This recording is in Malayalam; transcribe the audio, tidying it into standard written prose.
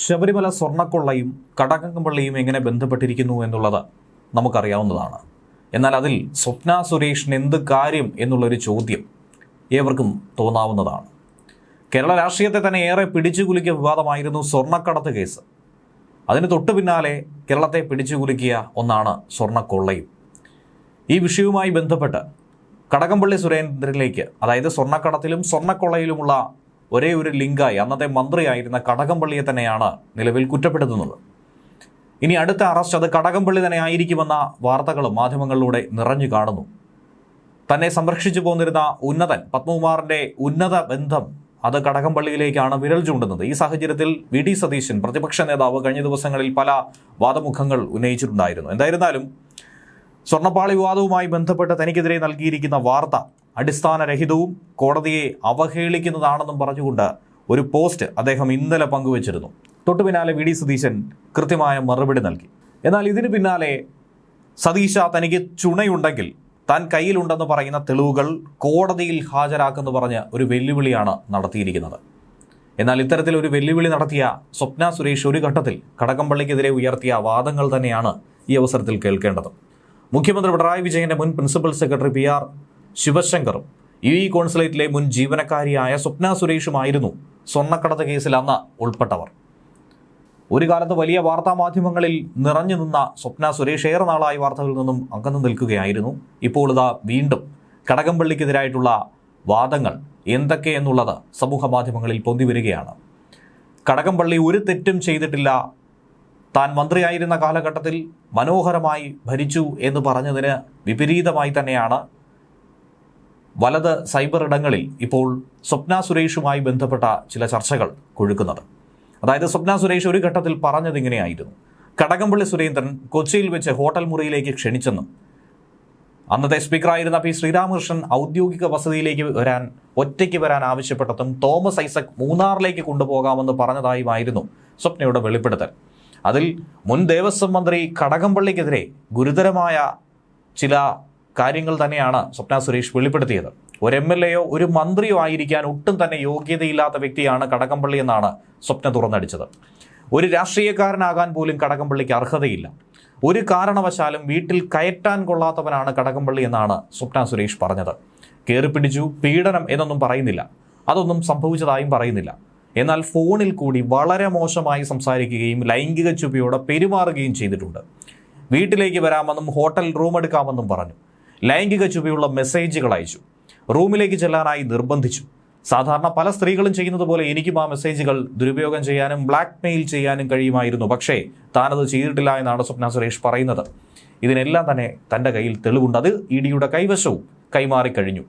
ശബരിമല സ്വർണ്ണക്കൊള്ളയും കടകംപള്ളിയും എങ്ങനെ ബന്ധപ്പെട്ടിരിക്കുന്നു എന്നുള്ളത് നമുക്കറിയാവുന്നതാണ്. എന്നാൽ അതിൽ സ്വപ്ന സുരേഷിന് എന്ത് കാര്യം എന്നുള്ളൊരു ചോദ്യം ഏവർക്കും തോന്നാവുന്നതാണ്. കേരള രാഷ്ട്രീയത്തെ തന്നെ ഏറെ പിടിച്ചുകുലുക്കിയ വിവാദമായിരുന്നു സ്വർണ്ണക്കടത്ത് കേസ്. അതിന് തൊട്ടു പിന്നാലെ കേരളത്തെ പിടിച്ചുകുലുക്കിയ ഒന്നാണ് സ്വർണ്ണക്കൊള്ളയും. ഈ വിഷയവുമായി ബന്ധപ്പെട്ട് കടകംപള്ളി സുരേന്ദ്രനിലേക്ക്, അതായത് സ്വർണ്ണക്കടത്തിലും സ്വർണ്ണക്കൊള്ളയിലുമുള്ള ഒരേ ഒരു ലിങ്കായി അന്നത്തെ മന്ത്രിയായിരുന്ന കടകംപള്ളിയെ തന്നെയാണ് നിലവിൽ കുറ്റപ്പെടുത്തുന്നത്. ഇനി അടുത്ത അറസ്റ്റ് അത് കടകംപള്ളി തന്നെ ആയിരിക്കുമെന്ന വാർത്തകളും മാധ്യമങ്ങളിലൂടെ നിറഞ്ഞു കാണുന്നു. തന്നെ സംരക്ഷിച്ചു പോന്നിരുന്ന ഉന്നതൻ പത്മകുമാറിന്റെ ഉന്നത ബന്ധം അത് കടകംപള്ളിയിലേക്കാണ് വിരൽ ചൂണ്ടുന്നത്. ഈ സാഹചര്യത്തിൽ വി.ഡി. സതീശൻ പ്രതിപക്ഷ നേതാവ് കഴിഞ്ഞ ദിവസങ്ങളിൽ പല വാദമുഖങ്ങൾ ഉന്നയിച്ചിട്ടുണ്ടായിരുന്നു. എന്തായിരുന്നാലും സ്വർണ്ണപ്പാളി വിവാദവുമായി ബന്ധപ്പെട്ട് തനിക്കെതിരെ നൽകിയിരിക്കുന്ന വാർത്ത അടിസ്ഥാനരഹിതവും കോടതിയെ അവഹേളിക്കുന്നതാണെന്നും പറഞ്ഞുകൊണ്ട് ഒരു പോസ്റ്റ് അദ്ദേഹം ഇന്നലെ പങ്കുവച്ചിരുന്നു. തൊട്ടു പിന്നാലെ വി.ഡി. സതീശൻ കൃത്യമായ മറുപടി നൽകി. എന്നാൽ ഇതിന് പിന്നാലെ സതീശ തനിക്ക് ചുണയുണ്ടെങ്കിൽ താൻ കയ്യിലുണ്ടെന്ന് പറയുന്ന തെളിവുകൾ കോടതിയിൽ ഹാജരാക്കെന്ന് പറഞ്ഞ് ഒരു വെല്ലുവിളിയാണ് നടത്തിയിരിക്കുന്നത്. എന്നാൽ ഇത്തരത്തിലൊരു വെല്ലുവിളി നടത്തിയ സ്വപ്ന സുരേഷ് ഒരു ഘട്ടത്തിൽ കടകംപള്ളിക്കെതിരെ ഉയർത്തിയ വാദങ്ങൾ തന്നെയാണ് ഈ അവസരത്തിൽ കേൾക്കേണ്ടത്. മുഖ്യമന്ത്രി പിണറായി വിജയന്റെ മുൻ പ്രിൻസിപ്പൽ സെക്രട്ടറി PR ശിവശങ്കറും UAE കോൺസുലേറ്റിലെ മുൻ ജീവനക്കാരിയായ സ്വപ്ന സുരേഷുമായിരുന്നു സ്വർണ്ണക്കടത്ത് കേസിൽ അന്ന് ഉൾപ്പെട്ടവർ. ഒരു കാലത്ത് വലിയ വാർത്താ മാധ്യമങ്ങളിൽ നിറഞ്ഞു നിന്ന സ്വപ്ന സുരേഷ് ഏറെ നാളായി വാർത്തകളിൽ നിന്നും അകന്നു നിൽക്കുകയായിരുന്നു. ഇപ്പോൾ ഇതാ വീണ്ടും കടകംപള്ളിക്കെതിരായിട്ടുള്ള വാദങ്ങൾ എന്തൊക്കെയെന്നുള്ളത് സമൂഹ മാധ്യമങ്ങളിൽ പൊന്തിവരികയാണ്. കടകംപള്ളി ഒരു തെറ്റും ചെയ്തിട്ടില്ല, താൻ മന്ത്രിയായിരുന്ന കാലഘട്ടത്തിൽ മനോഹരമായി ഭരിച്ചു എന്ന് പറഞ്ഞതിന് വിപരീതമായി തന്നെയാണ് വലത് സൈബർ ഇടങ്ങളിൽ ഇപ്പോൾ സ്വപ്ന സുരേഷുമായി ബന്ധപ്പെട്ട ചില ചർച്ചകൾ കൊഴുക്കുന്നത്. അതായത് സ്വപ്ന സുരേഷ് ഒരു ഘട്ടത്തിൽ പറഞ്ഞതിങ്ങനെയായിരുന്നു: കടകംപള്ളി സുരേന്ദ്രൻ കൊച്ചിയിൽ വെച്ച് ഹോട്ടൽ മുറിയിലേക്ക് ക്ഷണിച്ചെന്നും അന്നത്തെ സ്പീക്കറായിരുന്ന P. ശ്രീരാമകൃഷ്ണൻ ഔദ്യോഗിക വസതിയിലേക്ക് ഒറ്റയ്ക്ക് വരാൻ ആവശ്യപ്പെട്ടതും തോമസ് ഐസക് മൂന്നാറിലേക്ക് കൊണ്ടുപോകാമെന്ന് പറഞ്ഞതായുമായിരുന്നു സ്വപ്നയുടെ വെളിപ്പെടുത്തൽ. അതിൽ മുൻ ദേവസ്വം മന്ത്രി കടകംപള്ളിക്കെതിരെ ഗുരുതരമായ ചില കാര്യങ്ങൾ തന്നെയാണ് സ്വപ്ന സുരേഷ് വെളിപ്പെടുത്തിയത്. ഒരു MLA ഒരു മന്ത്രിയോ ആയിരിക്കാൻ ഒട്ടും തന്നെ യോഗ്യതയില്ലാത്ത വ്യക്തിയാണ് കടകംപള്ളി എന്നാണ് സ്വപ്ന തുറന്നടിച്ചത്. ഒരു രാഷ്ട്രീയക്കാരനാകാൻ പോലും കടകംപള്ളിക്ക് അർഹതയില്ല, ഒരു കാരണവശാലും വീട്ടിൽ കയറ്റാൻ കൊള്ളാത്തവനാണ് കടകംപള്ളി എന്നാണ് സ്വപ്ന സുരേഷ് പറഞ്ഞത്. കയറിപ്പിടിച്ചു, പീഡനം എന്നൊന്നും പറയുന്നില്ല, അതൊന്നും സംഭവിച്ചതായും പറയുന്നില്ല. എന്നാൽ ഫോണിൽ കൂടി വളരെ മോശമായി സംസാരിക്കുകയും ലൈംഗിക ചുവയോടെ പെരുമാറുകയും ചെയ്തിട്ടുണ്ട്. വീട്ടിലേക്ക് വരാമെന്നും ഹോട്ടൽ റൂം എടുക്കാമെന്നും പറഞ്ഞു. ലൈംഗിക ചുവയുള്ള മെസ്സേജുകൾ അയച്ചു, റൂമിലേക്ക് ചെല്ലാനായി നിർബന്ധിച്ചു. സാധാരണ പല സ്ത്രീകളും ചെയ്യുന്നത് പോലെ എനിക്കും ആ മെസ്സേജുകൾ ദുരുപയോഗം ചെയ്യാനും ബ്ലാക്ക് മെയിൽ ചെയ്യാനും കഴിയുമായിരുന്നു, പക്ഷേ താനത് ചെയ്തിട്ടില്ല എന്നാണ് സ്വപ്ന സുരേഷ് പറയുന്നത്. ഇതിനെല്ലാം തന്നെ തൻ്റെ കയ്യിൽ തെളിവുണ്ട്. അത് EDയുടെ കൈവശവും കൈമാറിക്കഴിഞ്ഞു.